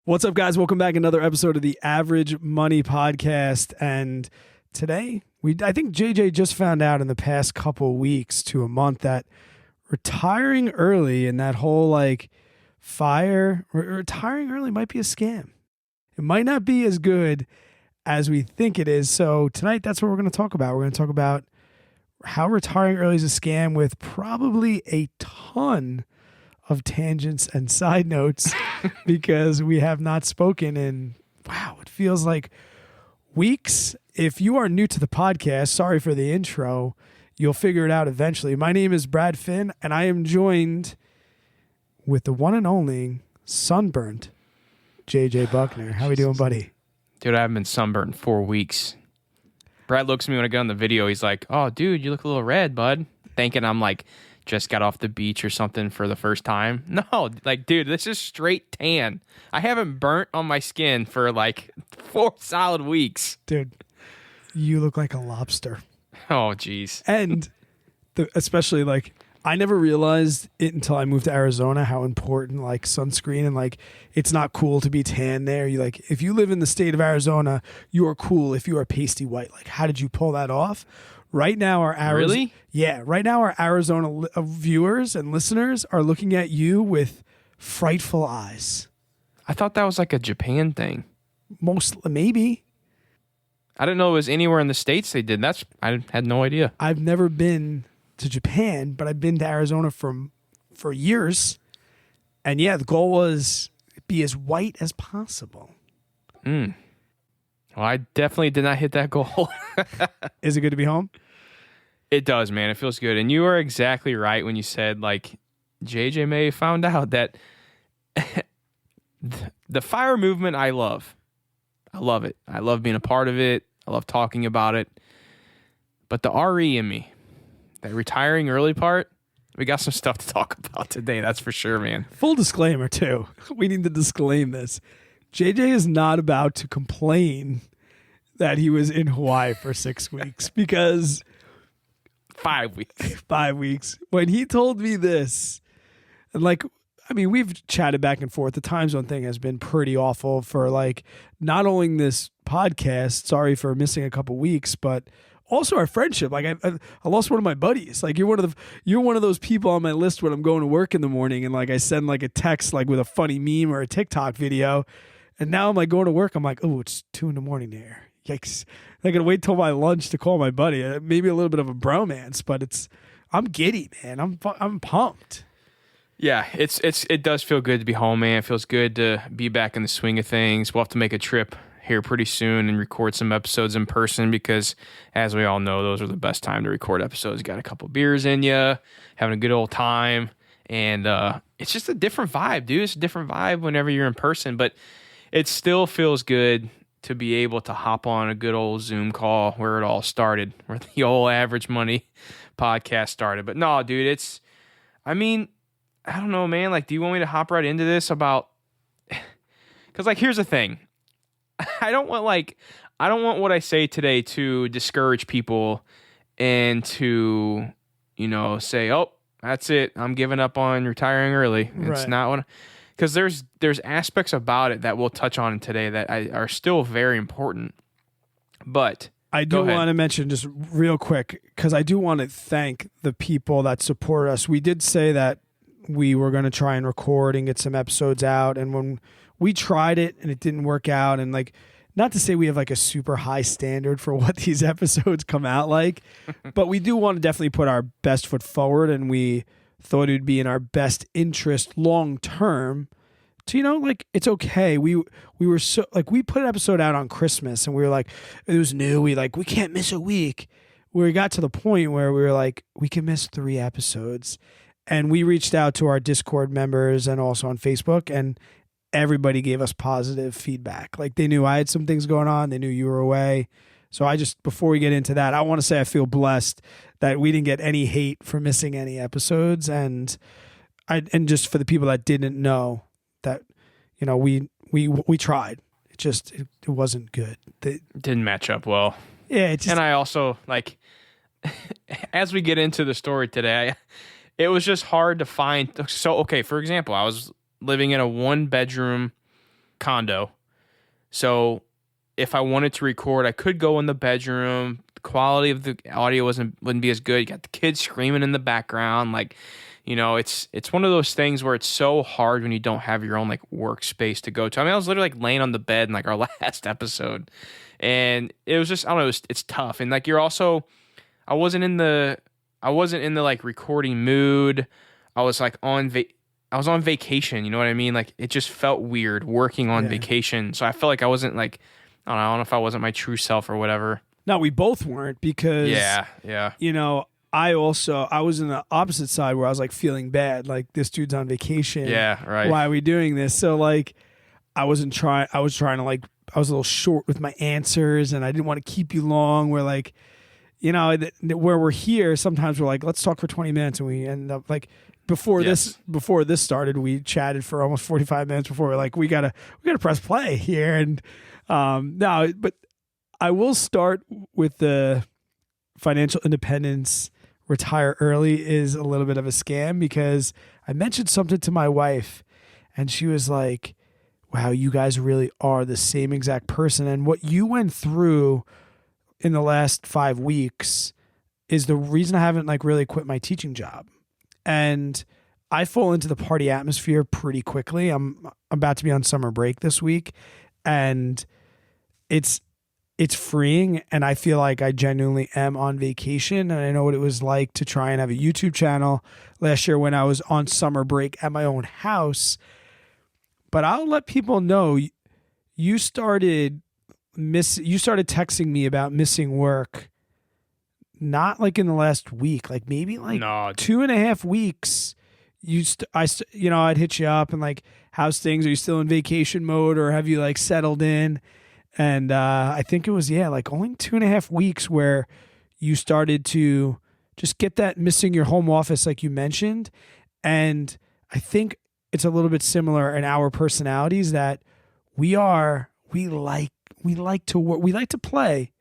What's up, guys? Welcome back. Another episode of the Average Money Podcast. And today, I think JJ just found out in the past couple weeks to a month that retiring early and that whole retiring early might be a scam. It might not be as good as we think it is. So tonight, that's what we're going to talk about. We're going to talk about how retiring early is a scam with probably a ton of tangents and side notes because we have not spoken in, it feels like weeks. If you are new to the podcast, sorry for the intro, you'll figure it out eventually. My name is Brad Finn, and I am joined with the one and only sunburnt JJ Buckner. How we doing, buddy? Dude, I haven't been sunburnt in 4 weeks. Brad looks at me when I get on the video. He's like, "Oh, dude, you look a little red, bud." Thinking I'm like, just got off the beach or something for the first time. No, dude, this is straight tan. I haven't burnt on my skin for 4 solid weeks. Dude, you look like a lobster. Oh, geez. And especially I never realized it until I moved to Arizona how important sunscreen and it's not cool to be tan there. You if you live in the state of Arizona, you are cool if you are pasty white. How did you pull that off? Right now, our Arizona viewers and listeners are looking at you with frightful eyes. I thought that was a Japan thing. Maybe. I didn't know it was anywhere in the States they did. I had no idea. I've never been to Japan, but I've been to Arizona for years. And yeah, the goal was be as white as possible. Well, I definitely did not hit that goal. Is it good to be home? It does, man. It feels good. And you are exactly right when you said, JJ may have found out that the FIRE movement I love. I love it. I love being a part of it. I love talking about it. But the RE in me, that retiring early part, we got some stuff to talk about today. That's for sure, man. Full disclaimer, too. We need to disclaim this. JJ is not about to complain that he was in Hawaii for 6 weeks because 5 weeks. 5 weeks. When he told me this, and we've chatted back and forth. The time zone thing has been pretty awful for not only this podcast. Sorry for missing a couple weeks, but also our friendship. I lost one of my buddies. You're one of those people on my list when I'm going to work in the morning, and I send a text with a funny meme or a TikTok video, and now I'm going to work. I'm oh, it's 2 a.m. there. Yikes! I gotta wait till my lunch to call my buddy. Maybe a little bit of a bromance, but I'm giddy, man. I'm pumped. Yeah, it does feel good to be home, man. It feels good to be back in the swing of things. We'll have to make a trip here pretty soon and record some episodes in person because, as we all know, those are the best time to record episodes. You got a couple beers in you, having a good old time, and it's just a different vibe, dude. It's a different vibe whenever you're in person, but it still feels good to be able to hop on a good old Zoom call where it all started, where the old Average Money podcast started. But no, dude, I don't know, man. Do you want me to hop right into this about, because here's the thing. I don't want what I say today to discourage people and to, say, "Oh, that's it. I'm giving up on retiring early." It's not what, because there's aspects about it that we'll touch on today that are still very important. But I do want to mention just real quick, because I do want to thank the people that support us. We did say that we were going to try and record and get some episodes out, and when we tried it and it didn't work out, and not to say we have a super high standard for what these episodes come out but we do want to definitely put our best foot forward, and we thought it would be in our best interest long term to, it's okay. We were so, we put an episode out on Christmas, and we were it was new. We can't miss a week. We got to the point where we were we can miss 3 episodes. And we reached out to our Discord members and also on Facebook, and everybody gave us positive feedback. They knew I had some things going on. They knew you were away. So before we get into that, I want to say I feel blessed that we didn't get any hate for missing any episodes. And just for the people that didn't know that, we tried. It wasn't good. It didn't match up well. Yeah. And I also as we get into the story today, it was just hard to find. So, okay, for example, I was living in a 1-bedroom condo. So if I wanted to record, I could go in the bedroom. The quality of the audio wouldn't be as good. You got the kids screaming in the background. Like, it's one of those things where it's so hard when you don't have your own like workspace to go to. I mean, I was literally like laying on the bed in like our last episode, and it was just, I don't know, it's tough. And like, I wasn't in the like recording mood. I was like on vacation, you know what I mean? Like, it just felt weird working on vacation. So I felt like I wasn't like, I don't know if I wasn't my true self or whatever. No, we both weren't because, I was in the opposite side where I was like feeling bad. Like, this dude's on vacation. Yeah, right. Why are we doing this? So like, I was trying to like, I was a little short with my answers and I didn't want to keep you long. We're like, where we're here, sometimes we're like, let's talk for 20 minutes. And we end up like, before this started, we chatted for almost 45 minutes before we're like, we gotta press play here. And no, but I will start with the financial independence. Retire early is a little bit of a scam, because I mentioned something to my wife and she was like, wow, you guys really are the same exact person. And what you went through in the last 5 weeks is the reason I haven't like really quit my teaching job. And I fall into the party atmosphere pretty quickly. I'm about to be on summer break this week, and it's freeing, and I feel like I genuinely am on vacation. And I know what it was like to try and have a YouTube channel last year when I was on summer break at my own house. But I'll let people know, you started texting me about missing work not like in the last week, like maybe like 2.5 weeks. I'd hit you up and like, how's things? Are you still in vacation mode, or have you like settled in? And I think it was, like only 2.5 weeks where you started to just get that missing your home office, like you mentioned. And I think it's a little bit similar in our personalities, that we like to work, we like to play,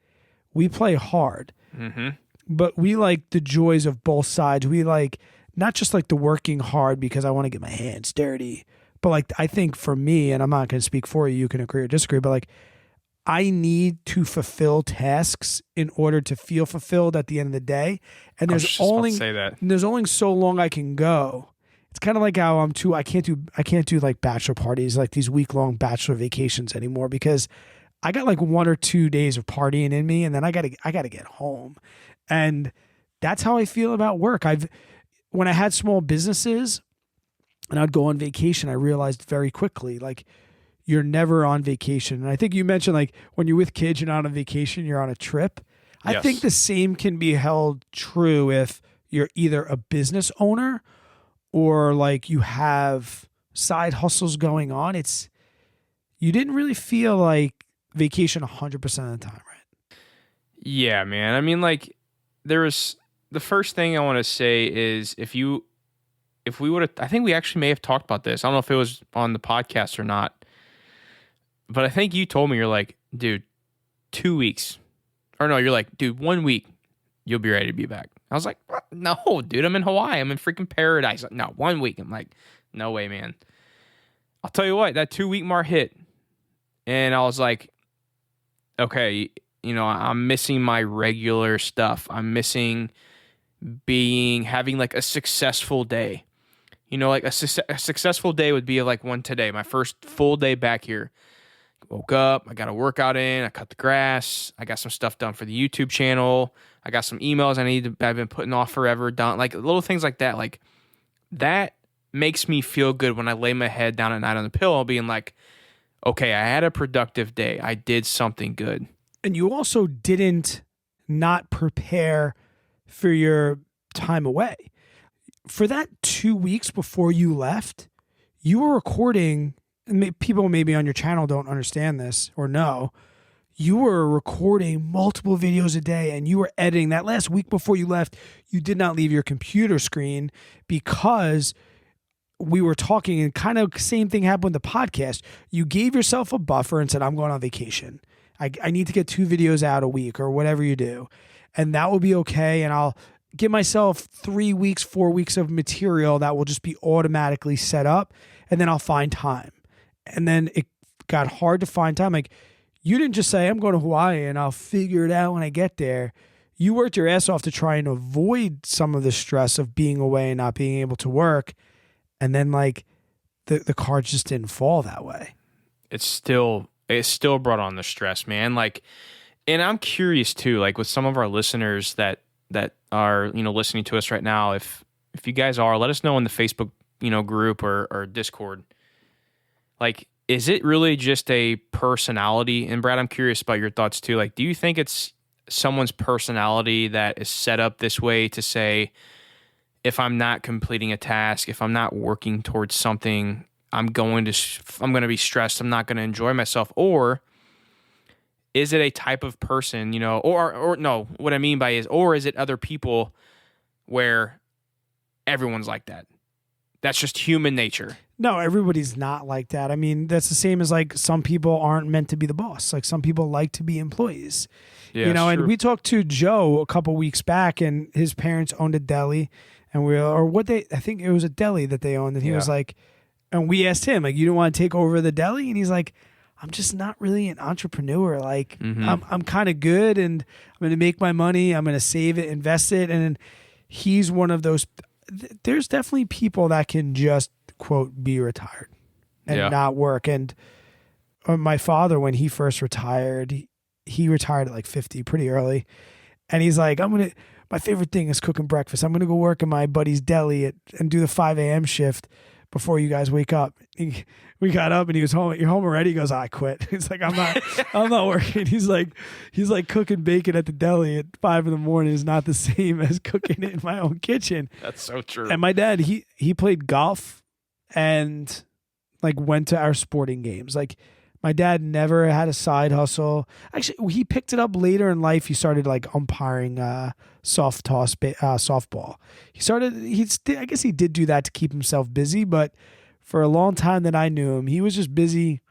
we play hard. Mm-hmm. But we like the joys of both sides. We like not just like the working hard because I want to get my hands dirty, but like, I think for me, and I'm not going to speak for you, you can agree or disagree, but like, I need to fulfill tasks in order to feel fulfilled at the end of the day. And there's only so long I can go. It's kind of like how I can't do like bachelor parties, like these week-long bachelor vacations anymore, because I got like 1 or 2 days of partying in me, and then I gotta get home. And that's how I feel about work. When I had small businesses and I'd go on vacation, I realized very quickly, like, you're never on vacation. And I think you mentioned like when you're with kids, you're not on vacation, you're on a trip. I think the same can be held true if you're either a business owner or like you have side hustles going on. You didn't really feel like vacation 100% of the time, right? Yeah, man. I mean, like, the first thing I want to say is if we would have, I think we actually may have talked about this. I don't know if it was on the podcast or not, but I think you told me, you're like, dude, 2 weeks, or no, you're like, dude, 1 week, you'll be ready to be back. I was like, no, dude, I'm in Hawaii. I'm in freaking paradise. Like, no, 1 week. I'm like, no way, man. I'll tell you what, that 2 week mark hit, and I was like, okay, I'm missing my regular stuff. I'm missing having like a successful day. Like a successful day would be like one today, my first full day back here. Woke up, I got a workout in, I cut the grass, I got some stuff done for the YouTube channel, I got some emails I've been putting off forever done, like little things like that. Like, that makes me feel good when I lay my head down at night on the pillow being like, okay, I had a productive day. I did something good. And you also didn't not prepare for your time away. For that 2 weeks before you left, you were recording, and people maybe on your channel don't understand this or know, you were recording multiple videos a day, and you were editing. That last week before you left, you did not leave your computer screen because we were talking, and kind of same thing happened with the podcast. You gave yourself a buffer and said, I'm going on vacation. I need to get 2 videos out a week or whatever you do. And that will be okay. And I'll give myself 3 weeks, 4 weeks of material that will just be automatically set up. And then I'll find time. And then got hard to find time. Like, you didn't just say, I'm going to Hawaii and I'll figure it out when I get there. You worked your ass off to try and avoid some of the stress of being away and not being able to work. And then like the cards just didn't fall that way. It still brought on the stress, man. Like, and I'm curious too, like with some of our listeners that are, listening to us right now, if you guys are, let us know in the Facebook, group or Discord. Like, is it really just a personality? And Brad, I'm curious about your thoughts too. Like, do you think it's someone's personality that is set up this way to say, if I'm not completing a task, if I'm not working towards something, I'm going to be stressed. I'm not going to enjoy myself. Or is it a type of person, or no, what I mean by or is it other people where everyone's like that? That's just human nature. No, everybody's not like that. I mean, that's the same as like some people aren't meant to be the boss. Like some people like to be employees. Yeah, and true. We talked to Joe a couple weeks back, and his parents owned a deli, and I think it was a deli that they owned, and he was like, and we asked him, like, you don't want to take over the deli? And he's like, I'm just not really an entrepreneur. Like, I'm kind of good, and I'm going to make my money. I'm going to save it, invest it, and he's one of those. There's definitely people that can just, quote, be retired and not work. And my father, when he first retired, he retired at like 50 pretty early. And he's like, my favorite thing is cooking breakfast. I'm going to go work in my buddy's deli and do the 5 a.m. shift before you guys wake up. We got up and he was home. You're home already? He goes, I quit. He's like, I'm not working. He's like cooking bacon at the deli at 5 a.m. is not the same as cooking it in my own kitchen. That's so true. And my dad, he played golf and like went to our sporting games. Like, my dad never had a side hustle. Actually, he picked it up later in life. He started like umpiring soft toss softball. I guess he did do that to keep himself busy, but for a long time that I knew him, he was just busy,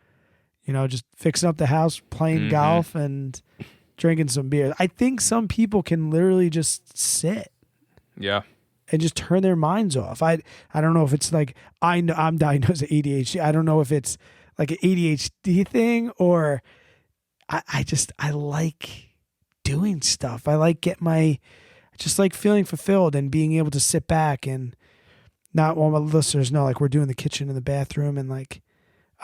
just fixing up the house, playing golf, and drinking some beer. I think some people can literally just sit. Yeah. And just turn their minds off. I don't know if it's like, I'm diagnosed with ADHD. I don't know if it's like an ADHD thing, or I like doing stuff. I like just like feeling fulfilled and being able to sit back, and not all my listeners know, like, we're doing the kitchen and the bathroom, and like,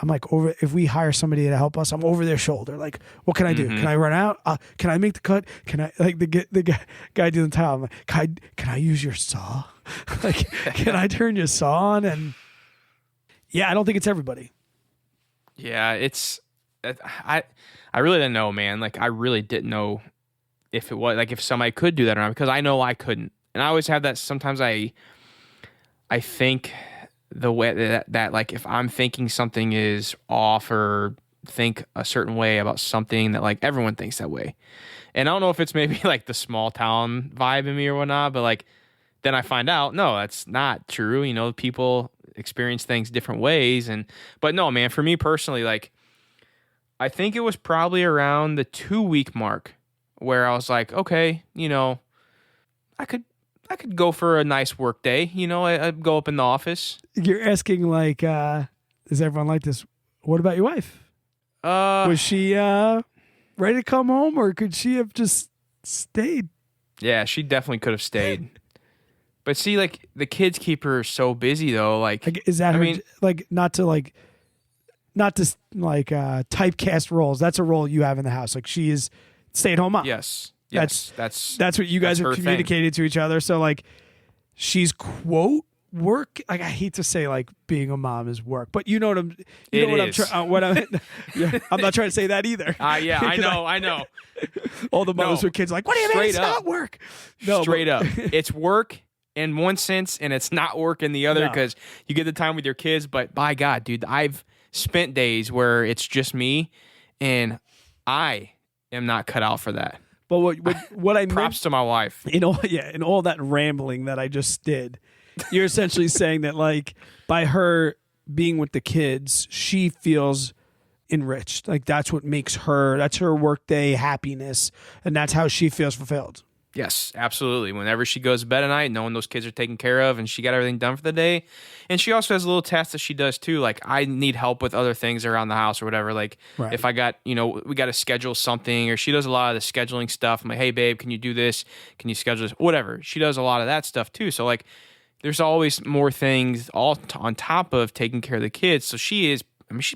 I'm like if we hire somebody to help us, I'm over their shoulder. Like, what can I do? Can I run out? Can I make the cut? Can I, like, the guy doing the tile? I'm like, can I use your saw? Like, can I turn your saw on? And yeah, I don't think it's everybody. Yeah, I really didn't know, man. Like, I really didn't know if it was, like, if somebody could do that or not, because I know I couldn't. And I always have that. Sometimes I think the way that like, if I'm thinking something is off or think a certain way about something, that like everyone thinks that way. And I don't know if it's maybe like the small town vibe in me or whatnot, but like, then I find out, no, that's not true. People experience things different ways. But no, man, for me personally, like, I think it was probably around the 2-week mark where I was like, okay, I could go for a nice work day. I'd go up in the office. You're asking like, is everyone like this? What about your wife? Was she ready to come home, or could she have just stayed? Yeah, she definitely could have stayed. But see, like, the kids keep her so busy though. Like, is that not to typecast roles? That's a role you have in the house. Like, she is stay-at-home mom. Yes. That's what you guys have communicated to each other. So like, she's quote work. Like, I hate to say like being a mom is work, but you know what I'm not trying to say that either. Yeah, I know. All the mothers with kids are like, what do you mean it's not work? No, straight up, it's work in one sense, and it's not work in the other, because you get the time with your kids. But by God, dude, I've spent days where it's just me, and I am not cut out for that. But what I props to my wife. In all that rambling that I just did, you're essentially saying that like, by her being with the kids, she feels enriched. Like, that's what makes her, that's her workday happiness, and that's how she feels fulfilled. Yes, absolutely. Whenever she goes to bed at night, knowing those kids are taken care of and she got everything done for the day. And she also has a little task that she does too. Like I need help with other things around the house or whatever. Like Right. if I got, we got to schedule something, or she does a lot of the scheduling stuff. I'm like, hey babe, can you do this? Can you schedule this? Whatever. She does a lot of that stuff too. So like there's always more things on top of taking care of the kids. So she's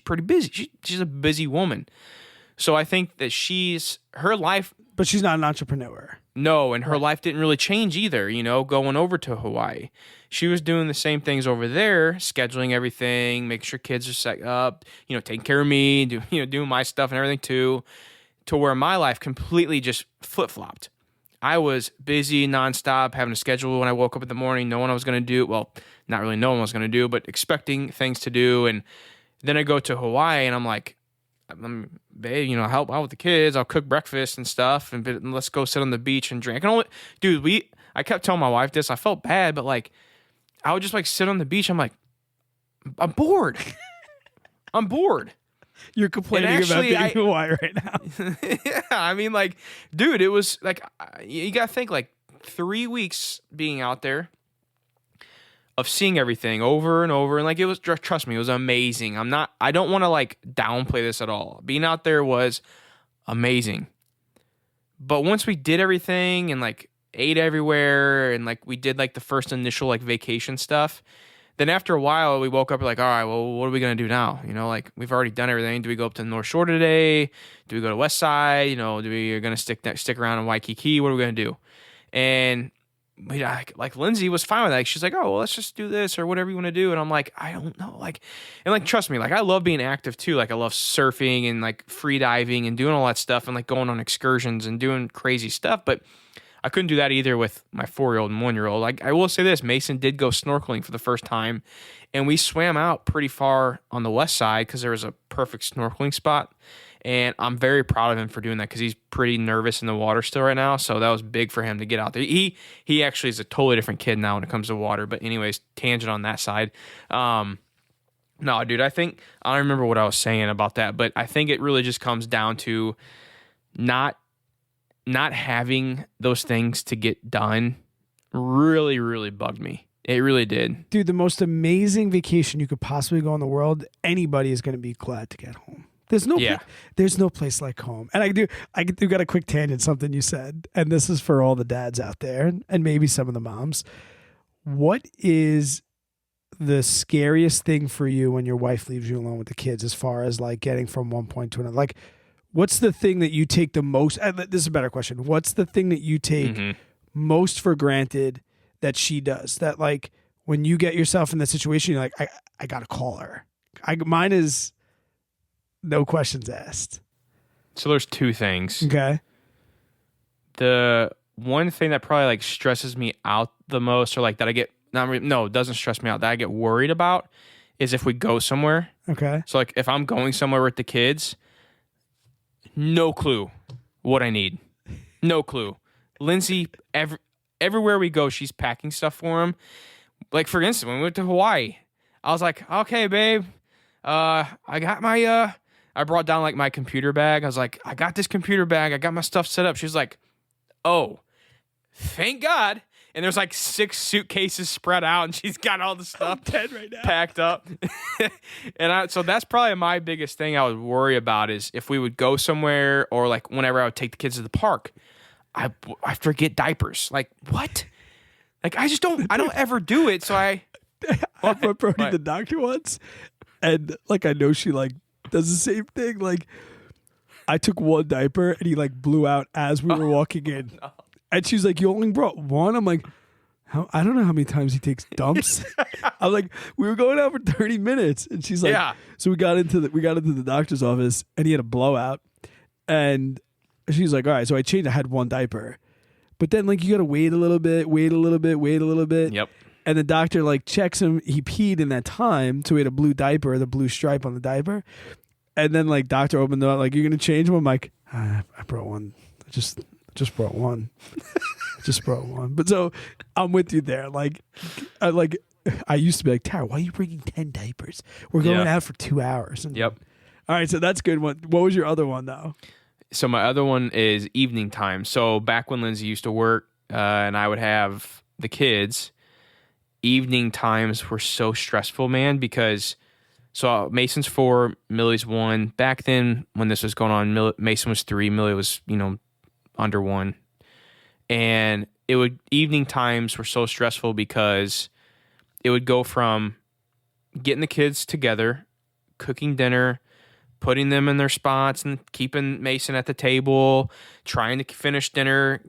pretty busy. She's a busy woman. So I think that her life. But she's not an entrepreneur. No, and her life didn't really change either, going over to Hawaii. She was doing the same things over there, scheduling everything, making sure kids are set up, taking care of me, doing my stuff and everything too, to where my life completely just flip-flopped. I was busy nonstop, having a schedule when I woke up in the morning, knowing I was going to do, well, not really knowing what I was going to do, but expecting things to do. And then I go to Hawaii and I'm like, babe, help out with the kids. I'll cook breakfast and stuff, and let's go sit on the beach and drink. I kept telling my wife this. I felt bad, but like, I would just like sit on the beach. I'm like, I'm bored. I'm bored. You're complaining about being in Hawaii right now. Yeah, I mean, like, dude, it was like, you got to think like 3 weeks being out there, of seeing everything over and over, and like it was, trust me, it was amazing. I don't want to like downplay this at all. Being out there was amazing. But once we did everything and like ate everywhere and like we did like the first initial like vacation stuff, then after a while we woke up like, all right, well, what are we gonna do now? Like we've already done everything. Do we go up to the North Shore today? Do we go to West Side? Do we gonna stick around in Waikiki? What are we gonna do? And like Lindsay was fine with that. She's like, oh, well, let's just do this or whatever you want to do. And I'm like, I don't know. Like, and like, trust me, like I love being active too. Like I love surfing and like free diving and doing all that stuff and like going on excursions and doing crazy stuff. But I couldn't do that either with my 4-year-old and 1-year-old. Like I will say this, Mason did go snorkeling for the first time, and we swam out pretty far on the west side because there was a perfect snorkeling spot. And I'm very proud of him for doing that because he's pretty nervous in the water still right now. So that was big for him to get out there. He actually is a totally different kid now when it comes to water. But anyways, tangent on that side. No, dude, I don't remember what I was saying about that. But I think it really just comes down to not having those things to get done really, really bugged me. It really did. Dude, the most amazing vacation you could possibly go in the world, anybody is going to be glad to get home. There's no place like home. And I do got a quick tangent, something you said, and this is for all the dads out there and maybe some of the moms. What is the scariest thing for you when your wife leaves you alone with the kids, as far as like getting from one point to another? Like, what's the thing that you take the most? This is a better question. What's the thing that you take most for granted that she does? That like when you get yourself in that situation, you're like, I got to call her. Mine is no questions asked. So there's 2 things. Okay. The one thing that probably like stresses me out the most, or like that I get, it doesn't stress me out, that I get worried about, is if we go somewhere. Okay. So like if I'm going somewhere with the kids, no clue what I need. No clue. Lindsay, everywhere we go, she's packing stuff for them. Like for instance, when we went to Hawaii, I was like, okay, babe, I got my, I brought down like my computer bag. I was like, I got this computer bag. I got my stuff set up. She's like, oh, thank God. And there's like 6 suitcases spread out, and she's got all the stuff packed up. So that's probably my biggest thing I would worry about, is if we would go somewhere, or like whenever I would take the kids to the park, I forget diapers. Like what? Like I don't ever do it. So I brought Brody to the doctor once, and like I know she like does the same thing. Like I took one diaper and he like blew out as we were walking in. No. And she's like, you only brought one? I'm like, I don't know how many times he takes dumps. I'm like, we were going out for 30 minutes. And she's like, yeah. So we got into the doctor's office, and he had a blowout. And she's like, all right, so I had one diaper. But then like you gotta wait a little bit. Yep. And the doctor like checks him. He peed in that time, so he had a blue diaper, the blue stripe on the diaper. And then like doctor opened the door, like, you're gonna change him? I'm like, I brought one. I just brought one. Just brought one. But so I'm with you there. Like I used to be like, Tara, why are you bringing 10 diapers? We're going out for 2 hours. And, yep. All right, so that's a good one. What was your other one though? So my other one is evening time. So back when Lindsay used to work, and I would have the kids, evening times were so stressful, man, because Mason's 4, Millie's 1. Back then when this was going on, Mason was 3, Millie was, under 1. And evening times were so stressful because it would go from getting the kids together, cooking dinner, putting them in their spots and keeping Mason at the table, trying to finish dinner,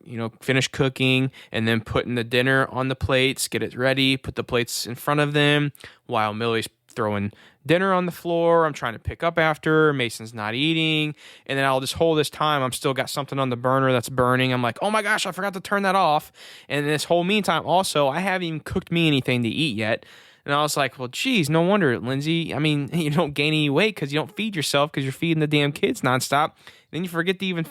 finish cooking, and then putting the dinner on the plates, get it ready, put the plates in front of them while Millie's throwing dinner on the floor. I'm trying to pick up after her. Mason's not eating. And then I'll just hold this time. I'm still got something on the burner that's burning. I'm like, oh my gosh, I forgot to turn that off. And this whole meantime, also, I haven't even cooked me anything to eat yet. And I was like, well, geez, no wonder, Lindsay. I mean, you don't gain any weight because you don't feed yourself because you're feeding the damn kids nonstop. Then you forget to even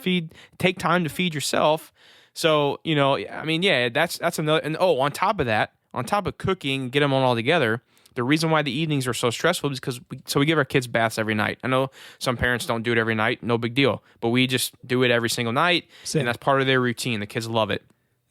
take time to feed yourself. So, that's another. And on top of that, on top of cooking, get them all together, the reason why the evenings are so stressful is because we give our kids baths every night. I know some parents don't do it every night, no big deal. But we just do it every single night, and that's part of their routine. The kids love it.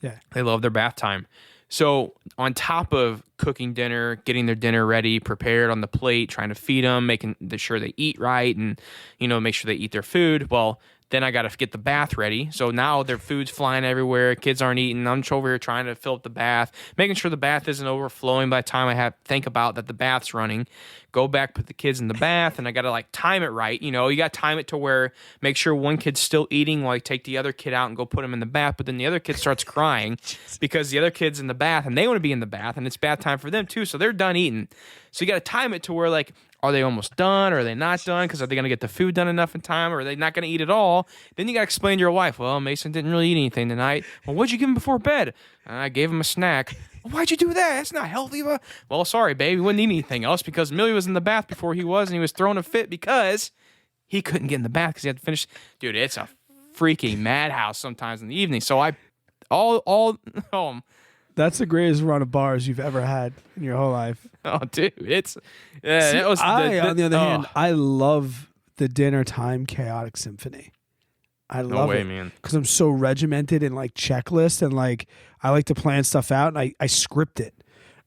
Yeah, they love their bath time. So on top of cooking dinner, getting their dinner ready, prepared on the plate, trying to feed them, making sure they eat right, and make sure they eat their food. Well, then I got to get the bath ready. So now their food's flying everywhere. Kids aren't eating. I'm just over here trying to fill up the bath, making sure the bath isn't overflowing by the time I think about that the bath's running. Go back, put the kids in the bath, and I got to time it right. You got to time it to where make sure one kid's still eating while you take the other kid out and go put him in the bath. But then the other kid starts crying because the other kid's in the bath and they want to be in the bath and it's bath time for them too. So they're done eating. So you got to time it to where are they almost done? Or are they not done? Because are they going to get the food done enough in time? Or are they not going to eat at all? Then you got to explain to your wife, well, Mason didn't really eat anything tonight. Well, what'd you give him before bed? I gave him a snack. Well, why'd you do that? That's not healthy. Well, sorry, babe. We wouldn't eat anything else because Millie was in the bath before he was, and he was throwing a fit because he couldn't get in the bath because he had to finish. Dude, it's a freaking madhouse sometimes in the evening. So that's the greatest run of bars you've ever had in your whole life. Oh, dude, it's on the other hand, I love the dinner time chaotic symphony. I love it, man, because I'm so regimented and checklist, and I like to plan stuff out, and I script it.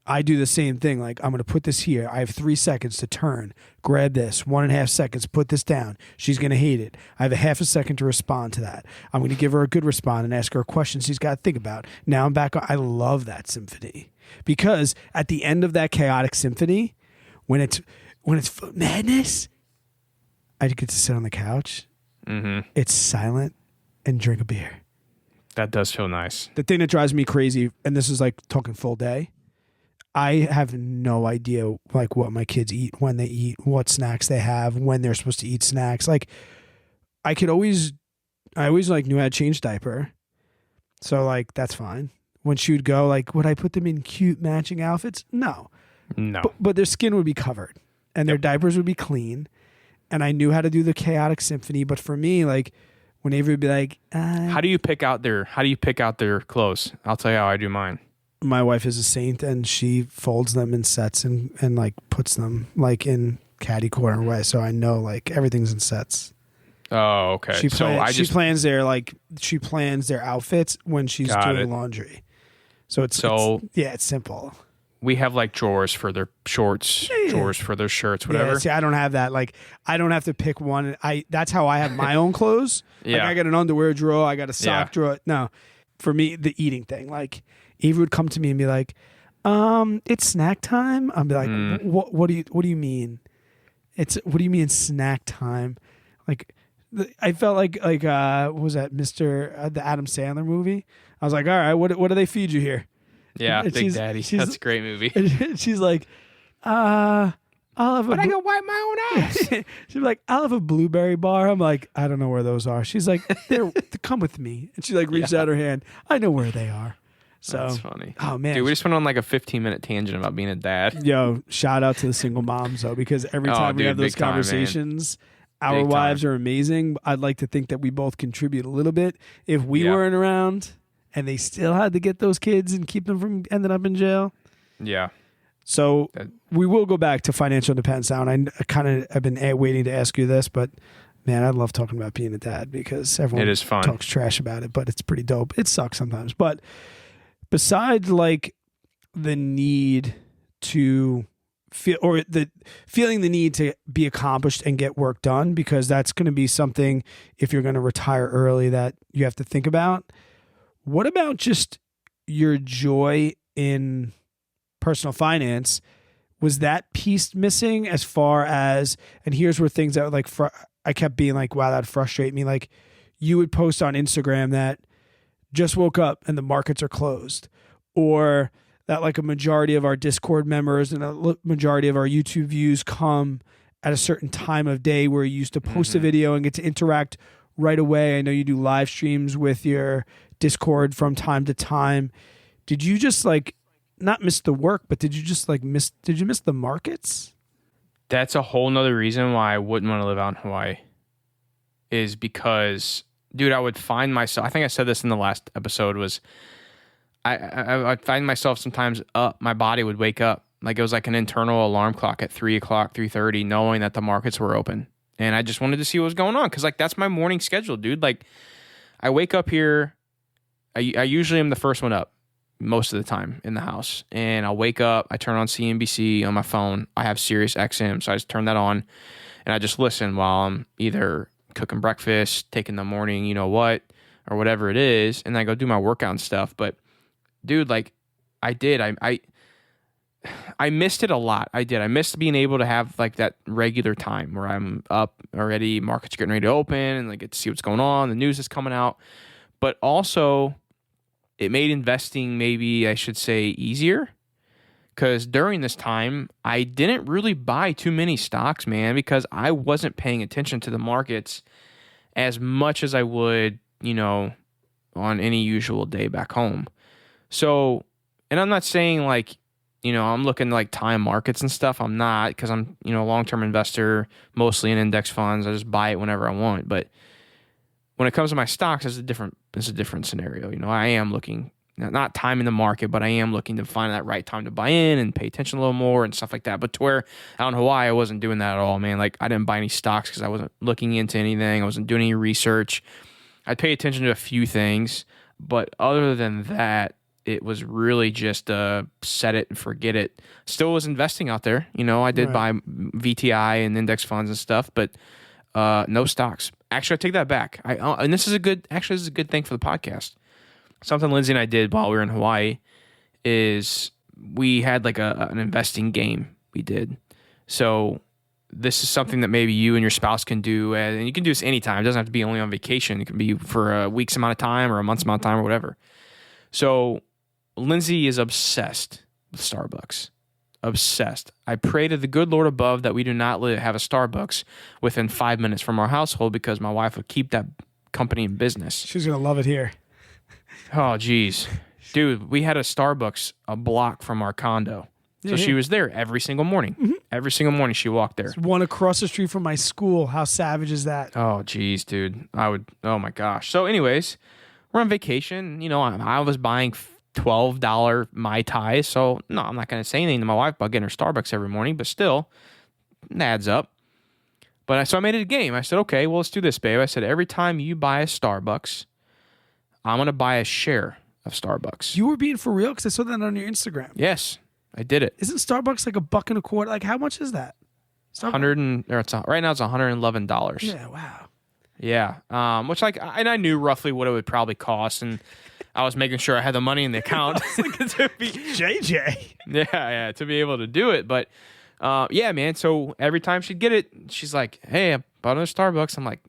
I do the same thing. I'm going to put this here. I have 3 seconds to turn, grab this, 1.5 seconds, put this down. She's going to hate it. I have a half a second to respond to that. I'm going to give her a good response and ask her a question she's got to think about. Now I'm back. I love that symphony because at the end of that chaotic symphony, when it's madness, I get to sit on the couch. Mm-hmm. It's silent and drink a beer. That does feel nice. The thing that drives me crazy, and this is talking full day, I have no idea what my kids eat, when they eat, what snacks they have, when they're supposed to eat snacks. I always knew how to change diaper. So that's fine. When she would go, would I put them in cute matching outfits? No. But their skin would be covered and their diapers would be clean. And I knew how to do the chaotic symphony. But for me, when Avery would be how do you pick out their clothes? I'll tell you how I do mine. My wife is a saint, and she folds them in sets and puts them in caddy corner way. So I know everything's in sets. Oh, okay. She plans their outfits when she's doing laundry. So it's simple. We have drawers for their shorts, drawers for their shirts, whatever. Yeah, see, I don't have that. I don't have to pick one. That's how I have my own clothes. Yeah. I got an underwear drawer. I got a sock drawer. No, for me, the eating thing. Eva would come to me and be like, "It's snack time." I'd be like, "What do you mean? What do you mean snack time?" I felt what was that, the Adam Sandler movie? I was like, "All right, what do they feed you here?" Yeah, Big Daddy. That's a great movie. She's like, I'll have I can wipe my own ass. She's like, I'll have a blueberry bar. I'm like, I don't know where those are. She's like, come with me. And she reaches out her hand. I know where they are. So that's funny. Oh man, dude, we just went on a 15-minute tangent about being a dad. Yo, shout out to the single moms though, because every time we have those conversations, our wives are amazing. I'd like to think that we both contribute a little bit. If we weren't around and they still had to get those kids and keep them from ending up in jail. Yeah. So we will go back to financial independence now, and I've been waiting to ask you this, but Man, I love talking about being a dad because everyone It is fun. talks trash about it, but it's pretty dope. It sucks sometimes. But besides like the need to feel or the feeling the need to be accomplished and get work done, because that's going to be something if you're going to retire early that you have to think about. What about just your joy in personal finance? Was that piece missing as far as, and here's where things that like, I kept being like, wow, that'd frustrate me. Like you would post on Instagram that just woke up and the markets are closed, or that like a majority of our Discord members and a majority of our YouTube views come at a certain time of day where you used to post a video and get to interact right away. I know you do live streams with your Discord from time to time. Did you just like not miss the work, but did you just like miss the markets? That's a whole nother reason why I wouldn't want to live out in Hawaii, is because, dude, I would find myself, I think I said this in the last episode, was I'd find myself sometimes up, my body would wake up. Like it was like an internal alarm clock at 3 o'clock, 3:30, knowing that the markets were open. And I just wanted to see what was going on. Cause like, that's my morning schedule, dude. Like I wake up here, I usually am the first one up most of the time in the house. And I'll wake up, I turn on CNBC on my phone. I have Sirius XM, so I just turn that on and I just listen while I'm either cooking breakfast, taking the morning, you know what, or whatever it is. And then I go do my workout and stuff. But dude, like I missed it a lot. I did. I missed being able to have like that regular time where I'm up already, markets are getting ready to open and I get to see what's going on. The news is coming out, but also it made investing, maybe I should say, easier, because during this time, I didn't really buy too many stocks, man, because I wasn't paying attention to the markets as much as I would, you know, on any usual day back home. So, and I'm not saying like, you know, I'm looking to like time markets and stuff. I'm not, because I'm, you know, a long-term investor, mostly in index funds. I just buy it whenever I want. But when it comes to my stocks, it's a different scenario. You know, I am looking, not timing the market, but I am looking to find that right time to buy in and pay attention a little more and stuff like that. But to where out in Hawaii, I wasn't doing that at all, man. Like I didn't buy any stocks because I wasn't looking into anything. I wasn't doing any research. I'd pay attention to a few things, but other than that, it was really just set it and forget it. Still was investing out there. You know, I did buy VTI and index funds and stuff, but no stocks. Actually, I take that back. And this is a good thing for the podcast. Something Lindsay and I did while we were in Hawaii is we had like an investing game we did. So this is something that maybe you and your spouse can do, and you can do this anytime. It doesn't have to be only on vacation. It can be for a week's amount of time or a month's amount of time or whatever. So Lindsay is obsessed with Starbucks. Obsessed. I pray to the good Lord above that we do not have a Starbucks within 5 minutes from our household, because my wife would keep that company in business. She's going to love it here. Oh, geez. Dude, we had a Starbucks a block from our condo. So she was there every single morning. Mm-hmm. Every single morning she walked there. There's one across the street from my school. How savage is that? Oh, geez, dude. Oh my gosh. So anyways, we're on vacation. You know, I was buying $12 Mai Tai. So no, I'm not going to say anything to my wife about getting her Starbucks every morning, but still, it adds up. So I made it a game. I said, okay, well, let's do this, babe. I said, every time you buy a Starbucks, I'm going to buy a share of Starbucks. You were being for real? Because I saw that on your Instagram. Yes, I did it. Isn't Starbucks like $1.25? Like, how much is that? Right now it's $111. Yeah, wow. Yeah, which and I knew roughly what it would probably cost, and I was making sure I had the money in the account to be JJ. Yeah, to be able to do it. But yeah, man. So every time she'd get it, she's like, "Hey, I bought another Starbucks." I'm like,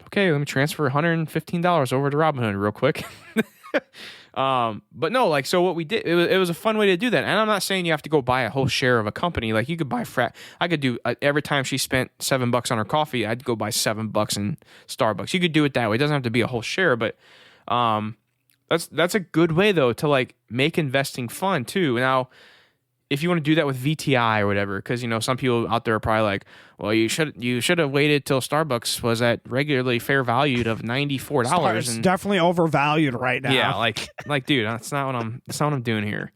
"Okay, let me transfer $115 over to Robinhood real quick." But no, like, so what we did, it was a fun way to do that. And I'm not saying you have to go buy a whole share of a company. Like, you could buy I could do every time she spent $7 on her coffee, I'd go buy $7 in Starbucks. You could do it that way. It doesn't have to be a whole share, but that's a good way though to like make investing fun too. Now, if you want to do that with VTI or whatever, because you know some people out there are probably like, well, you should have waited till Starbucks was at regularly fair valued of $94. It's definitely overvalued right now. Yeah, like dude, that's not what I'm doing here.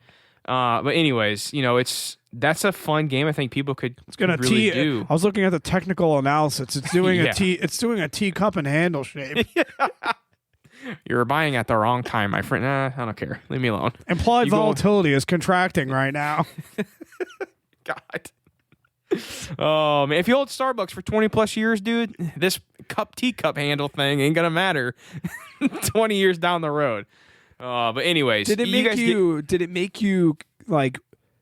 But anyways, you know, it's that's a fun game. I think people could It's gonna really do. I was looking at the technical analysis. It's doing Yeah. It's doing a teacup and handle shape. You're buying at the wrong time, my friend. Nah, I don't care. Leave me alone. Implied You going- volatility is contracting right now. God. Oh man, if you hold Starbucks for 20 plus years, dude, this teacup handle thing ain't gonna matter 20 years down the road. But anyways, Did it make you like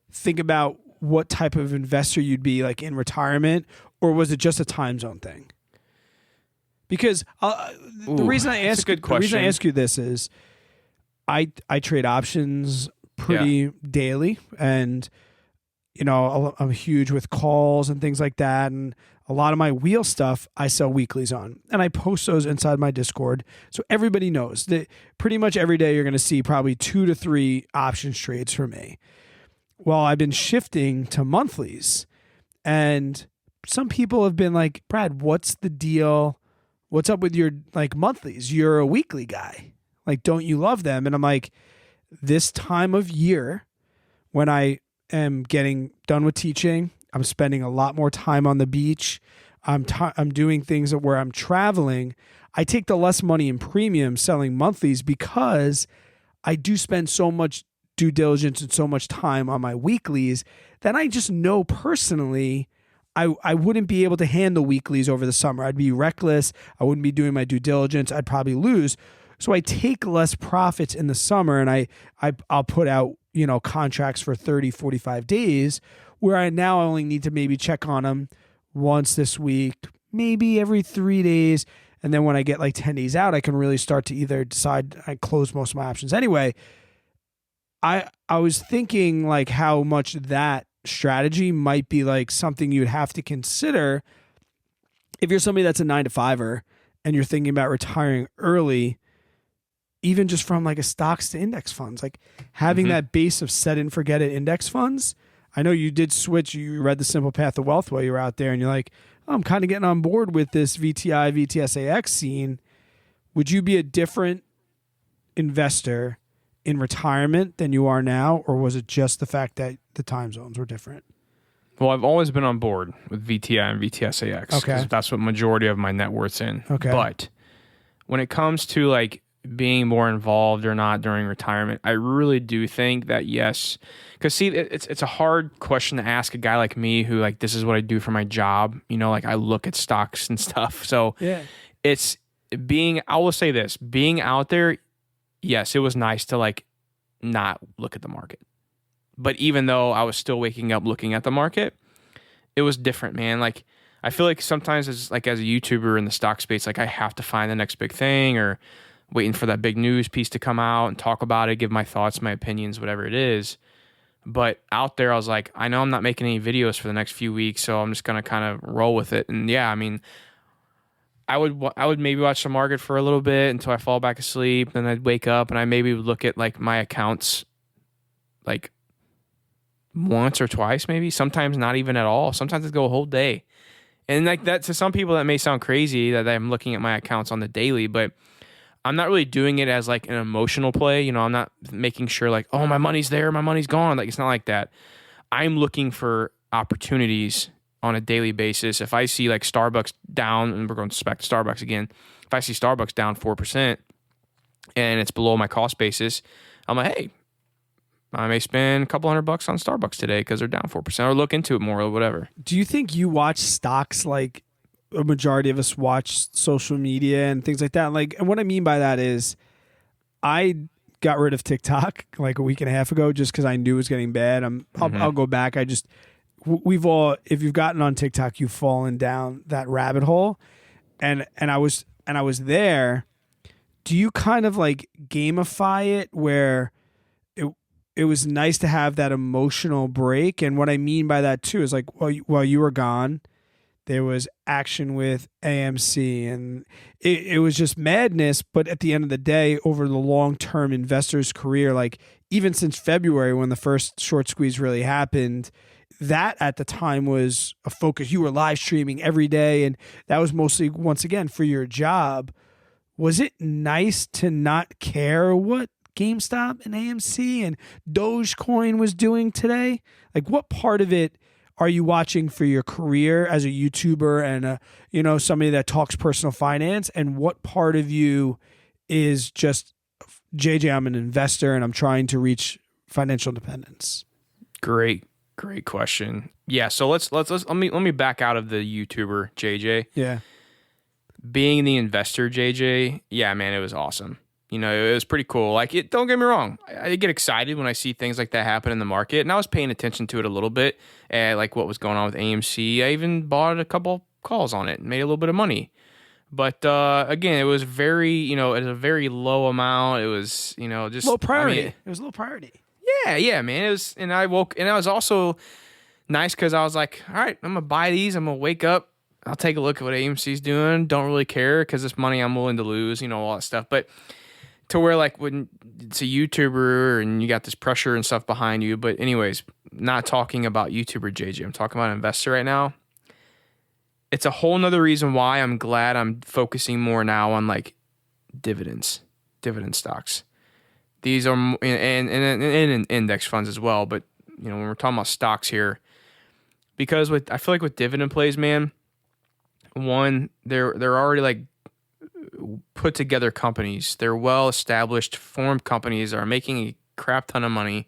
think about what type of investor you'd be like in retirement, or was it just a time zone thing? Because the reason I ask you this is, I trade options pretty daily, and I'm huge with calls and things like that, and a lot of my wheel stuff I sell weeklies on, and I post those inside my Discord, so everybody knows that pretty much every day you're going to see probably 2 to 3 options trades for me. Well, I've been shifting to monthlies, and some people have been like, Brad, what's the deal? What's up with your like monthlies? You're a weekly guy. Like, don't you love them? And I'm like, this time of year when I am getting done with teaching, I'm spending a lot more time on the beach. I'm doing things where I'm traveling. I take the less money in premium selling monthlies because I do spend so much due diligence and so much time on my weeklies that I just know personally I wouldn't be able to handle weeklies over the summer. I'd be reckless. I wouldn't be doing my due diligence. I'd probably lose. So I take less profits in the summer, and I'll put out, contracts for 30, 45 days where I now only need to maybe check on them once this week, maybe every 3 days. And then when I get like 10 days out, I can really start to either decide I close most of my options. Anyway, I was thinking like how much that strategy might be like something you'd have to consider if you're somebody that's a 9-to-5er and you're thinking about retiring early, even just from like a stocks to index funds, like having that base of set and forget it index funds. I know you did switch. You read The Simple Path of Wealth while you were out there, and you're like, oh, I'm kind of getting on board with this VTI, VTSAX scene. Would you be a different investor in retirement than you are now, or was it just the fact that the time zones were different? Well, I've always been on board with VTI and VTSAX. Okay. That's what majority of my net worth's in. Okay. But when it comes to like being more involved or not during retirement, I really do think that yes. Because see, it's a hard question to ask a guy like me who like, this is what I do for my job. Like I look at stocks and stuff. So Yeah. I will say this, being out there, yes, it was nice to like not look at the market. But even though I was still waking up looking at the market, it was different, man. Like I feel like sometimes as a YouTuber in the stock space, like I have to find the next big thing or waiting for that big news piece to come out and talk about it, give my thoughts, my opinions, whatever it is. But out there, I was like, I know I'm not making any videos for the next few weeks, so I'm just going to kind of roll with it. And yeah, I mean, I would maybe watch the market for a little bit until I fall back asleep. Then I'd wake up and I maybe would look at like my accounts like once or twice, maybe. Sometimes not even at all. Sometimes I'd go a whole day. And like that, to some people that may sound crazy that I'm looking at my accounts on the daily, but I'm not really doing it as like an emotional play. I'm not making sure like, oh, my money's there, my money's gone. Like it's not like that. I'm looking for opportunities on a daily basis. If I see like Starbucks down, and we're going back to Starbucks again, if I see Starbucks down 4% and it's below my cost basis, I'm like, hey, I may spend a couple $100 on Starbucks today because they're down 4%, or look into it more or whatever. Do you think you watch stocks like a majority of us watch social media and things like that? Like, and what I mean by that is I got rid of TikTok like a week and a half ago just because I knew it was getting bad. I'll go back. If you've gotten on TikTok, you've fallen down that rabbit hole. And I was there. Do you kind of like gamify it where it was nice to have that emotional break? And what I mean by that too is like, while you were gone, there was action with AMC and it was just madness. But at the end of the day, over the long-term investor's career, like even since February when the first short squeeze really happened, that at the time was a focus. You were live streaming every day, and that was mostly, once again, for your job. Was it nice to not care what GameStop and AMC and Dogecoin was doing today? Like, what part of it are you watching for your career as a YouTuber and somebody that talks personal finance? And what part of you is just, JJ, I'm an investor and I'm trying to reach financial independence? Great question. Yeah, so let me back out of the YouTuber JJ. Yeah. Being the investor JJ, yeah, man, it was awesome. It was pretty cool. Like, don't get me wrong, I get excited when I see things like that happen in the market, and I was paying attention to it a little bit, like what was going on with AMC. I even bought a couple calls on it and made a little bit of money. But again, it was very, at a very low amount. It was, just low priority. It was low priority. Yeah, man. It was, and I was also nice because I was like, all right, I'm gonna buy these. I'm gonna wake up. I'll take a look at what AMC's doing. Don't really care because it's money I'm willing to lose. All that stuff. But to where like when it's a YouTuber and you got this pressure and stuff behind you. But anyways, not talking about YouTuber JJ. I'm talking about investor right now. It's a whole nother reason why I'm glad I'm focusing more now on like dividend stocks. These are and index funds as well. But when we're talking about stocks here, because I feel like with dividend plays, man, one, they're already like put together companies. They're well established, formed companies that are making a crap ton of money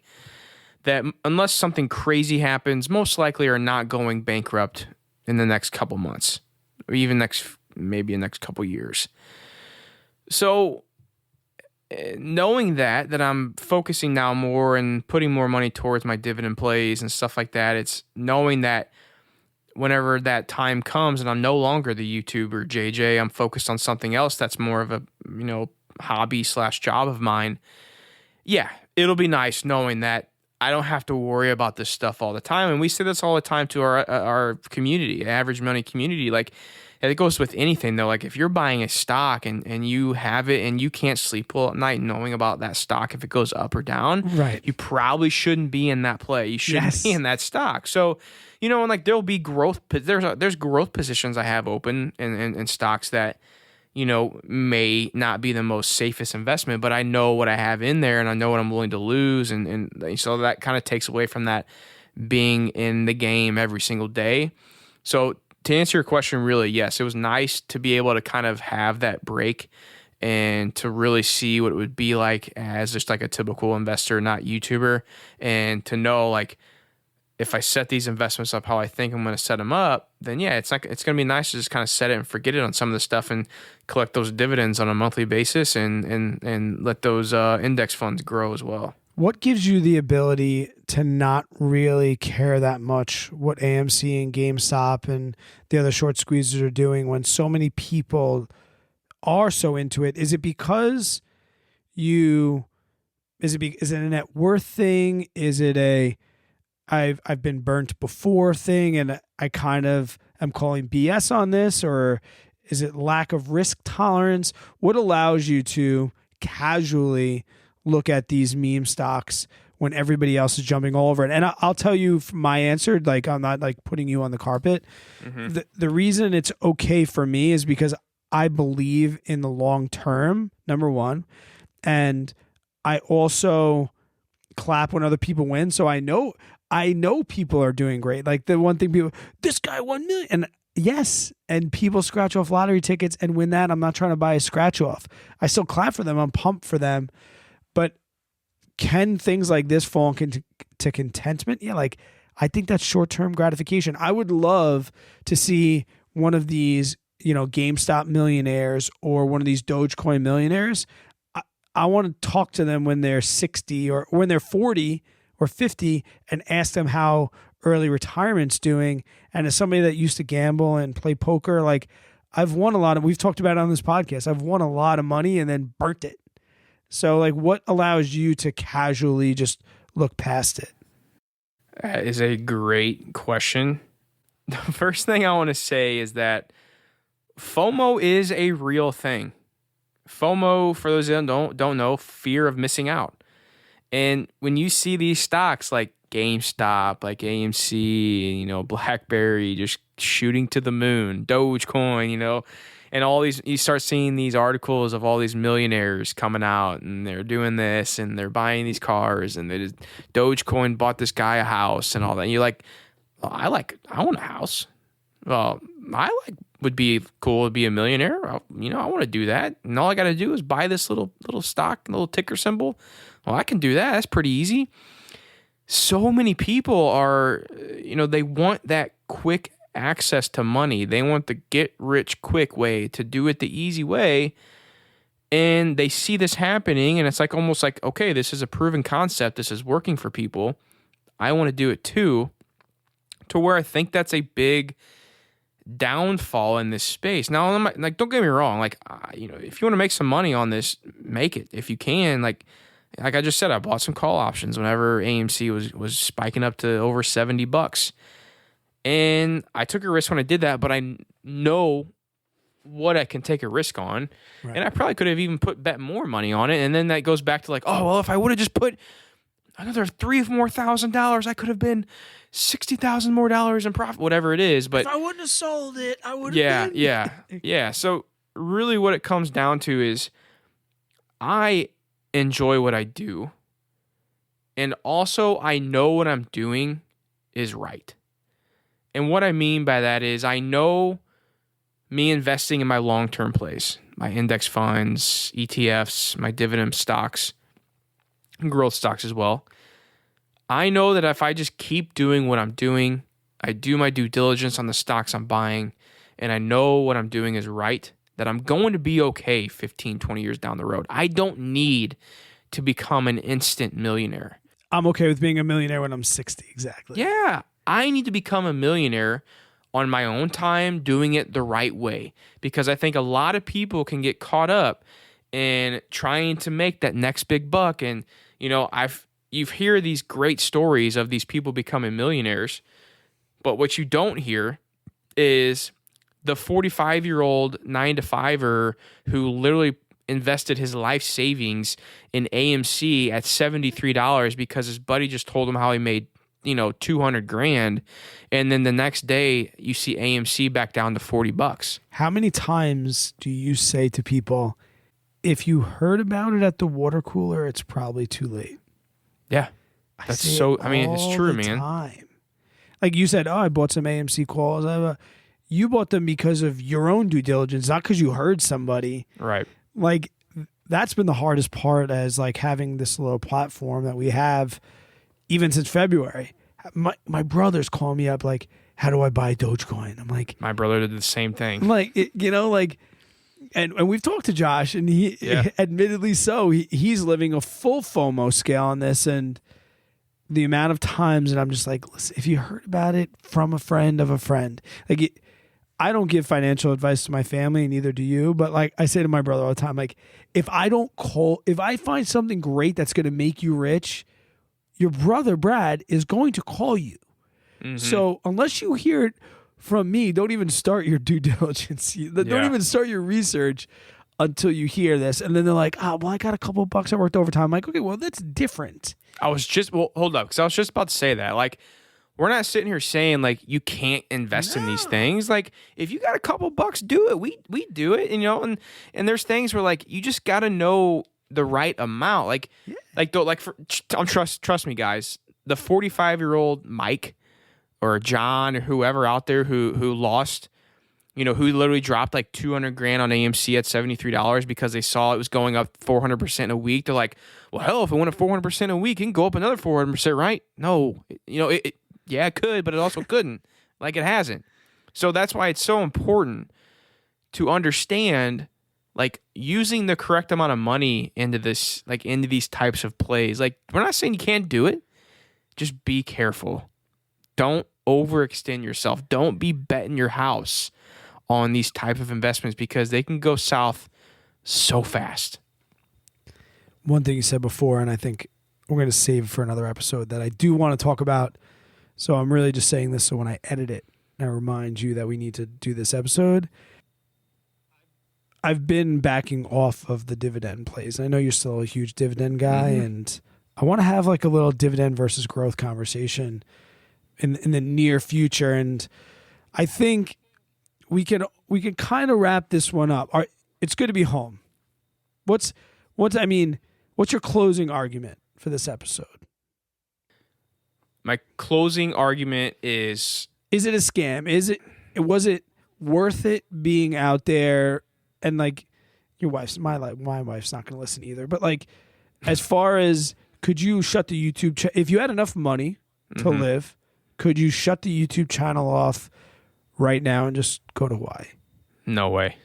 that, unless something crazy happens, most likely are not going bankrupt in the next couple months, or even maybe the next couple years. So knowing that I'm focusing now more and putting more money towards my dividend plays and stuff like that, it's knowing that whenever that time comes and I'm no longer the YouTuber JJ, I'm focused on something else that's more of a, hobby / job of mine. Yeah, it'll be nice knowing that I don't have to worry about this stuff all the time. And we say this all the time to our community, average money community. Like, it goes with anything though. Like, if you're buying a stock and you have it and you can't sleep well at night knowing about that stock, if it goes up or down, right, you probably shouldn't be in that play. You shouldn't be in that stock. So, and like there'll be growth. There's growth positions I have open in stocks that, may not be the most safest investment, but I know what I have in there and I know what I'm willing to lose. And so that kind of takes away from that being in the game every single day. So to answer your question, really, yes, it was nice to be able to kind of have that break and to really see what it would be like as just like a typical investor, not YouTuber, and to know like, if I set these investments up how I think I'm going to set them up, then yeah, it's going to be nice to just kind of set it and forget it on some of the stuff and collect those dividends on a monthly basis and let those index funds grow as well. What gives you the ability to not really care that much what AMC and GameStop and the other short squeezers are doing when so many people are so into it? Is it because is it a net worth thing? Is it a I've been burnt before thing and I kind of am calling BS on this? Or is it lack of risk tolerance? What allows you to casually look at these meme stocks when everybody else is jumping all over it? And I'll tell you my answer, like I'm not like putting you on the carpet. Mm-hmm. The reason it's okay for me is because I believe in the long term, number one. And I also clap when other people win. So I know people are doing great. Like the one thing this guy won $1 million. And yes, and people scratch off lottery tickets and win that. I'm not trying to buy a scratch off. I still clap for them. I'm pumped for them. But can things like this fall into contentment? Yeah, like I think that's short-term gratification. I would love to see one of these, GameStop millionaires or one of these Dogecoin millionaires. I want to talk to them when they're 60 or when they're 40 or 50 and ask them how early retirement's doing. And as somebody that used to gamble and play poker, like I've won we've talked about it on this podcast. I've won a lot of money and then burnt it. So like what allows you to casually just look past it? That is a great question. The first thing I want to say is that FOMO is a real thing. FOMO, for those that don't know, fear of missing out. And when you see these stocks like GameStop, like AMC, BlackBerry just shooting to the moon, Dogecoin, And all these, you start seeing these articles of all these millionaires coming out and they're doing this and they're buying these cars and Dogecoin bought this guy a house and all that. And you're like, well, I want a house. Well, would be cool to be a millionaire. I want to do that. And all I got to do is buy this little stock, little ticker symbol. Well, I can do that. That's pretty easy. So many people are, they want that quick access to money. They want the get rich quick way to do it the easy way. And they see this happening and it's like almost like, okay, this is a proven concept. This is working for people. I want to do it too. To where I think that's a big downfall in this space. Now, like, don't get me wrong. Like, if you want to make some money on this, make it. If you can, like I just said, I bought some call options whenever AMC was spiking up to over $70. And I took a risk when I did that, but I know what I can take a risk on. Right. And I probably could have even bet more money on it. And then that goes back to like, oh, well, if I would have just put another $3,000 more, I could have been $60,000 more in profit, whatever it is. But if I wouldn't have sold it, I would have been. Yeah. So really what it comes down to is I enjoy what I do. And also I know what I'm doing is right. And what I mean by that is I know me investing in my long-term plays, my index funds, ETFs, my dividend stocks, and growth stocks as well. I know that if I just keep doing what I'm doing, I do my due diligence on the stocks I'm buying, and I know what I'm doing is right, that I'm going to be okay 15, 20 years down the road. I don't need to become an instant millionaire. I'm okay with being a millionaire when I'm 60, exactly. Yeah, I need to become a millionaire on my own time, doing it the right way, because I think a lot of people can get caught up in trying to make that next big buck. And, you hear these great stories of these people becoming millionaires, but what you don't hear is the 45-year-old 9-to-5er who literally invested his life savings in AMC at $73 because his buddy just told him how he made, $200,000. And then the next day you see AMC back down to $40. How many times do you say to people, if you heard about it at the water cooler, it's probably too late? Yeah. That's so, it's true, man. Time. Like you said, I bought some AMC calls. You bought them because of your own due diligence, not because you heard somebody. Right. Like, that's been the hardest part as like having this little platform that we have even since February. My brothers call me up like, how do I buy Dogecoin? I'm like, my brother did the same thing. I'm like, and we've talked to Josh, and he, admittedly so, he's living a full FOMO scale on this, and the amount of times, and I'm just like, listen, if you heard about it from a friend of a friend, like, I don't give financial advice to my family, and neither do you, but like I say to my brother all the time, like, if I find something great that's going to make you rich, your brother Brad is going to call you. Mm-hmm. So unless you hear it from me, don't even start your due diligence. Don't even start your research until you hear this. And then they're like, oh, well, I got a couple of bucks I worked overtime. I'm like, okay, well, that's different. Hold up, because I was just about to say that. Like, we're not sitting here saying, like, you can't invest in these things. Like, if you got a couple bucks, do it. We do it, and there's things where, like, you just got to know the right amount. Like, trust me, guys, the 45-year-old Mike or John or whoever out there who lost, who literally dropped like $200,000 on AMC at $73 because they saw it was going up 400% a week. They're like, well, hell, if it went up 400% a week, it can go up another 400%, right? No, it could, but it also couldn't. Like, it hasn't. So that's why it's so important to understand, like, using the correct amount of money into this, like, into these types of plays. Like, we're not saying you can't do it. Just be careful. Don't overextend yourself. Don't be betting your house on these type of investments because they can go south so fast. One thing you said before, and I think we're going to save for another episode that I do want to talk about. So I'm really just saying this so when I edit it, I remind you that we need to do this episode. I've been backing off of the dividend plays. I know you're still a huge dividend guy, and I want to have like a little dividend versus growth conversation in the near future. And I think we can kind of wrap this one up. It's good to be home. What's your closing argument for this episode? My closing argument is it a scam? Was it worth it being out there? And like your wife's my wife's not going to listen either. But like, as far as could you shut the YouTube if you had enough money to live, could you shut the YouTube channel off right now and just go to Hawaii? No way.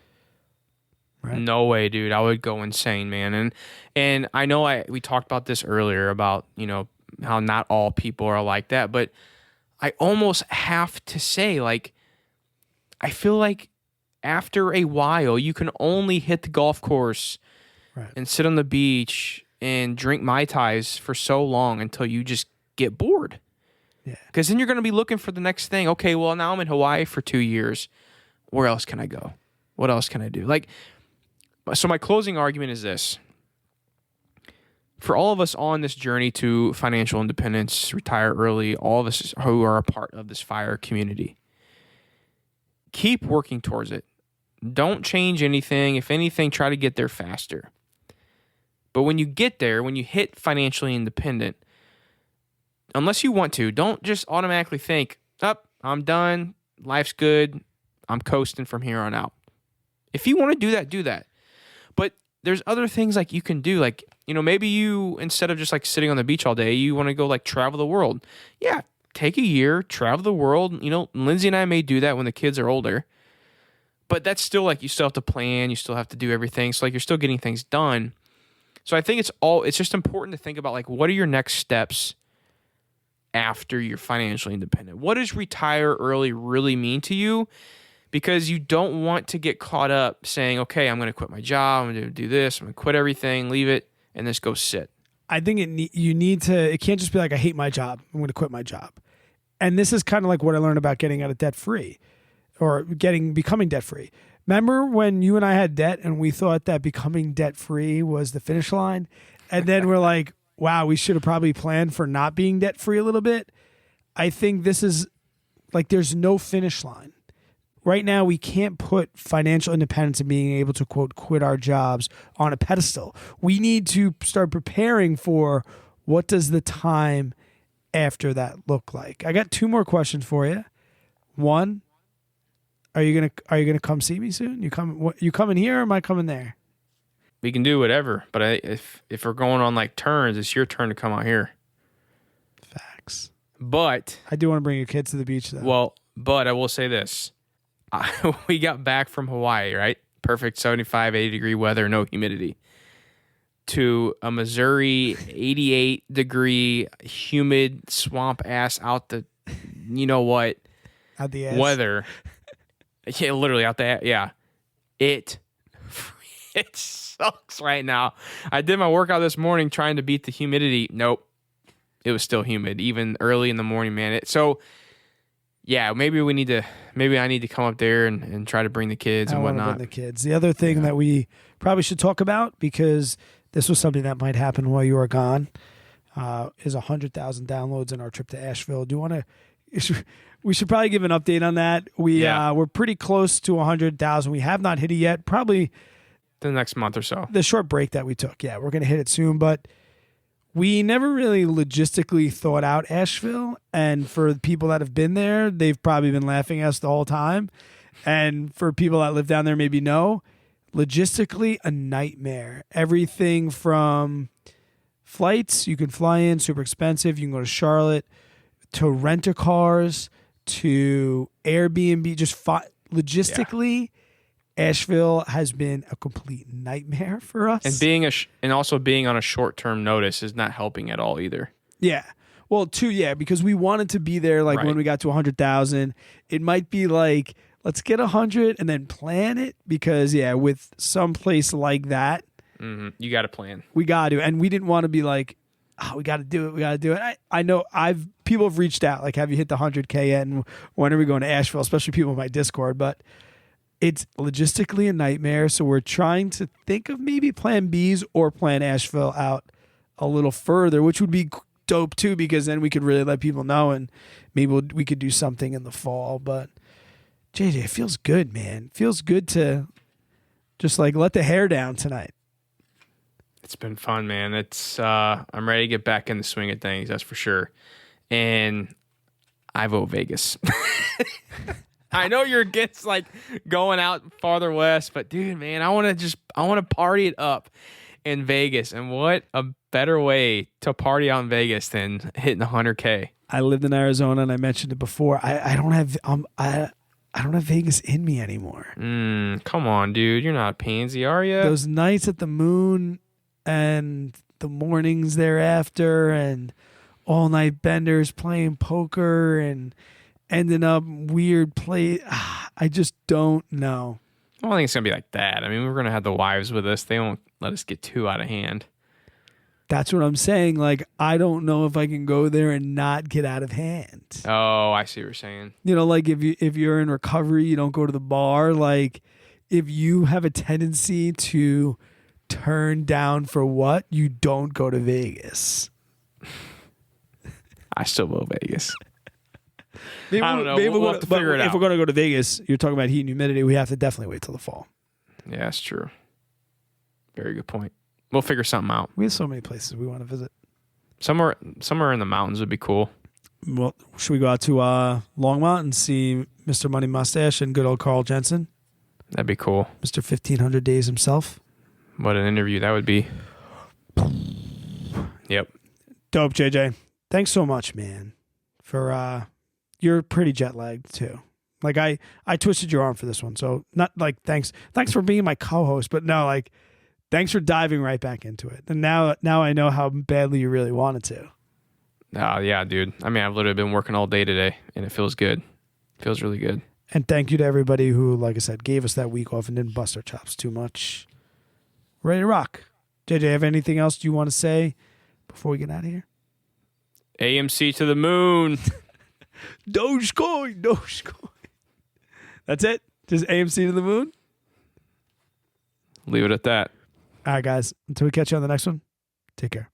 Right. No way, dude. I would go insane, man. And I know we talked about this earlier about, how not all people are like that, but I almost have to say, like, I feel like after a while, you can only hit the golf course and sit on the beach and drink Mai Tais for so long until you just get bored. Yeah. Because then you're going to be looking for the next thing. Okay, well, now I'm in Hawaii for 2 years. Where else can I go? What else can I do? Like, so my closing argument is this. For all of us on this journey to financial independence, retire early, all of us who are a part of this FIRE community, keep working towards it. Don't change anything. If anything, try to get there faster. But when you get there, when you hit financially independent, unless you want to, don't just automatically think, I'm done, life's good, I'm coasting from here on out. If you want to do that, do that. But there's other things like you can do. Like, maybe you, instead of just like sitting on the beach all day, you want to go like travel the world. Yeah, take a year, travel the world. Lindsay and I may do that when the kids are older. But that's still like you still have to plan. You still have to do everything. So like you're still getting things done. So I think it's just important to think about like what are your next steps after you're financially independent? What does retire early really mean to you? Because you don't want to get caught up saying, okay, I'm going to quit my job. I'm going to do this. I'm going to quit everything, leave it, and just go sit. I think it can't just be like, I hate my job. I'm going to quit my job. And this is kind of like what I learned about getting out of debt free or becoming debt free. Remember when you and I had debt and we thought that becoming debt free was the finish line? And then we're like, wow, we should have probably planned for not being debt free a little bit. I think this is like, there's no finish line. Right now, we can't put financial independence and being able to, quote, quit our jobs on a pedestal. We need to start preparing for what does the time after that look like. I got 2 more questions for you. One, are you gonna come see me soon? You coming here or am I coming there? We can do whatever, but if we're going on like turns, it's your turn to come out here. Facts. But I do want to bring your kids to the beach, though. Well, but I will say this. We got back from Hawaii, right? Perfect 75, 80 degree weather, no humidity. To a Missouri 88 degree humid swamp ass out the, out the ass. Weather. Yeah, literally out the ass. Yeah. It sucks right now. I did my workout this morning trying to beat the humidity. Nope. It was still humid, even early in the morning, man. Yeah, maybe I need to come up there and try to bring the kids and whatnot. Bring the kids. The other thing that we probably should talk about, because this was something that might happen while you were gone, is 100,000 downloads in our trip to Asheville. Do you want to? We should probably give an update on that. We're pretty close to 100,000. We have not hit it yet. Probably the next month or so. The short break that we took. Yeah, we're going to hit it soon, but we never really logistically thought out Asheville, and for people that have been there, they've probably been laughing at us the whole time. And for people that live down there, maybe no. Logistically, a nightmare. Everything from flights, you can fly in, super expensive. You can go to Charlotte, to rent-a-cars, to Airbnb. Logistically, Asheville has been a complete nightmare for us. And also being on a short-term notice is not helping at all either. Yeah. Well, because we wanted to be there when we got to 100,000. It might be like, let's get 100 and then plan it because, with some place like that. Mm-hmm. You got to plan. We got to. And we didn't want to be like, we got to do it. We got to do it. I know people have reached out, like, have you hit the 100K yet? And when are we going to Asheville? Especially people in my Discord. But it's logistically a nightmare, so we're trying to think of maybe plan B's or plan Asheville out a little further, which would be dope too, because then we could really let people know and maybe we could do something in the fall. But JJ, it feels good, man. Feels good to just like let the hair down tonight. It's been fun, man. I'm ready to get back in the swing of things, that's for sure. And I vote Vegas. I know you're against like going out farther west, but dude, man, I want to party it up in Vegas. And what a better way to party out in Vegas than hitting 100K. I lived in Arizona, and I mentioned it before. I don't have Vegas in me anymore. Come on, dude. You're not a pansy, are you? Those nights at the Moon and the mornings thereafter and all-night benders playing poker and ending up weird play. I just don't know. I don't think it's going to be like that. I mean, we're going to have the wives with us. They won't let us get too out of hand. That's what I'm saying. Like, I don't know if I can go there and not get out of hand. Oh, I see what you're saying. You know, like if you're in recovery, you don't go to the bar. Like, if you have a tendency to turn down for what, you don't go to Vegas. I still vote Vegas. I don't know. We'll have to figure it out. If we're going to go to Vegas, you're talking about heat and humidity, we have to definitely wait till the fall. Yeah, that's true. Very good point. We'll figure something out. We have so many places we want to visit. Somewhere in the mountains would be cool. Well, should we go out to Longmont and see Mr. Money Mustache and good old Carl Jensen? That'd be cool. Mr. 1500 Days himself. What an interview that would be. Yep. Dope, JJ. Thanks so much, man. For you're pretty jet lagged too. Like I twisted your arm for this one, so not like thanks for being my co-host, but no, like thanks for diving right back into it. And now I know how badly you really wanted to. Oh yeah, dude. I mean, I've literally been working all day today, and it feels good. It feels really good. And thank you to everybody who, like I said, gave us that week off and didn't bust our chops too much. Ready to rock. JJ, have anything else you want to say before we get out of here? AMC to the moon. Dogecoin. That's it? Just AMC to the moon? Leave it at that. All right, guys. Until we catch you on the next one, take care.